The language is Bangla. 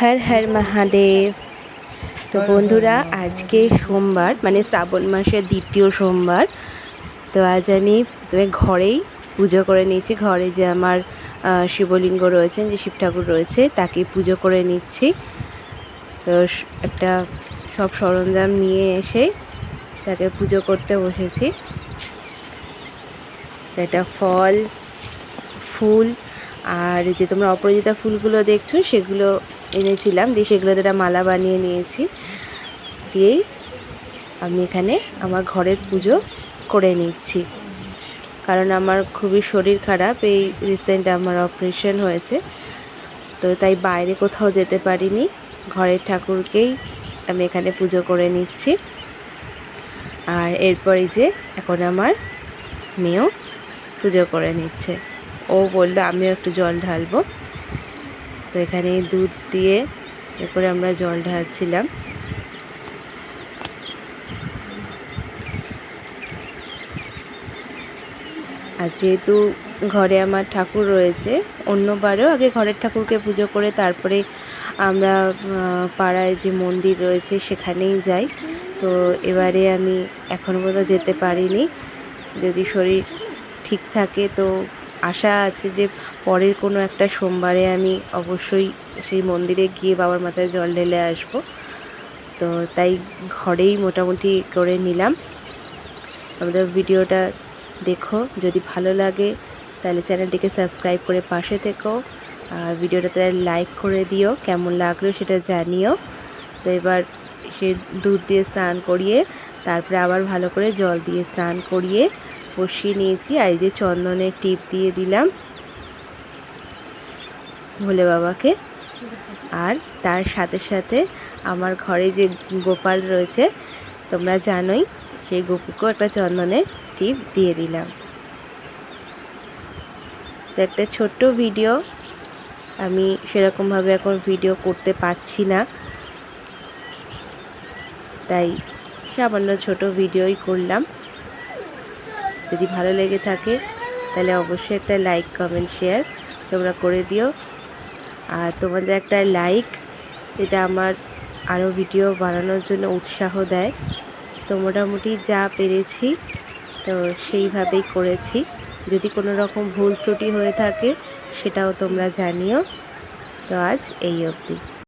হর হর মহাদেব। তো বন্ধুরা, আজকে সোমবার, মানে শ্রাবণ মাসের দ্বিতীয় সোমবার। তো আজ আমি ঘরেই পুজো করে নিচ্ছি। ঘরে যে আমার শিবলিঙ্গ রয়েছেন, যে শিব ঠাকুর রয়েছে, তাকে পুজো করে নিচ্ছি। তো একটা সব সরঞ্জাম নিয়ে এসে তাকে পুজো করতে বসেছি। একটা ফল, ফুল, আর যে তোমরা অপরাজিতা ফুলগুলো দেখছো সেগুলো এনেছিলাম, দিয়ে সেগুলো একটা মালা বানিয়ে নিয়েছি। দিয়েই আমি এখানে আমার ঘরের পুজো করে নিচ্ছি। কারণ আমার খুবই শরীর খারাপ, এই রিসেন্ট আমার অপারেশন হয়েছে, তো তাই বাইরে কোথাও যেতে পারিনি। ঘরের ঠাকুরকেই আমি এখানে পুজো করে নিচ্ছি। আর এরপরে যে এখন আমার মেয়েও পুজো করে নিচ্ছে। ও বললো আমিও একটু জল ঢালবো, তো এখানে দুধ দিয়ে এরপরে আমরা জল ঢালছিলাম। আর যেহেতু ঘরে আমার ঠাকুর রয়েছে, অন্যবারেও আগে ঘরের ঠাকুরকে পুজো করে তারপরে আমরা পাড়ায় যে মন্দির রয়েছে সেখানেই যাই। তো এবারে আমি এখনও পর্যন্ত যেতে পারিনি। যদি শরীর ঠিক থাকে তো আশা আছে যে পরের কোনো একটা সোমবারে আমি অবশ্যই সেই মন্দিরে গিয়ে বাবার মাথায় জল ঢেলে আসবো। তো তাই ঘরেই মোটামুটি করে নিলাম। আমাদের ভিডিওটা দেখো, যদি ভালো লাগে তাহলে চ্যানেলটিকে সাবস্ক্রাইব করে পাশে থেকো, আর ভিডিওটাতে লাইক করে দিও, কেমন লাগলো সেটা জানিও। তো এবার সে দুধ দিয়ে স্নান করিয়ে তারপরে আবার ভালো করে জল দিয়ে স্নান করিয়ে বসিয়ে নিয়েছি। আর এই যে চন্দনের টিপ দিয়ে দিলাম ভোলে বাবাকে। আর তার সাথে সাথে আমার ঘরে যে গোপাল রয়েছে তোমরা জানোই, সেই গোপুকেও একটা চন্দনের টিপ দিয়ে দিলাম। তো একটা ছোট্ট ভিডিও, আমি সেরকমভাবে এখন ভিডিও করতে পারছি না, তাই সামান্য ছোট ভিডিওই করলাম। যদি ভালো লেগে থাকে তাহলে অবশ্যই একটা লাইক, কমেন্ট, শেয়ার তোমরা করে দিও। আর তোমাদের একটা লাইক এটা আমার আরও ভিডিও বানানোর জন্য উৎসাহ দেয়। তো মোটামুটি যা পেরেছি তো সেইভাবেই করেছি। যদি কোনো রকম ভুল ত্রুটি হয়ে থাকে সেটাও তোমরা জানিও। তো আজ এই অবধি।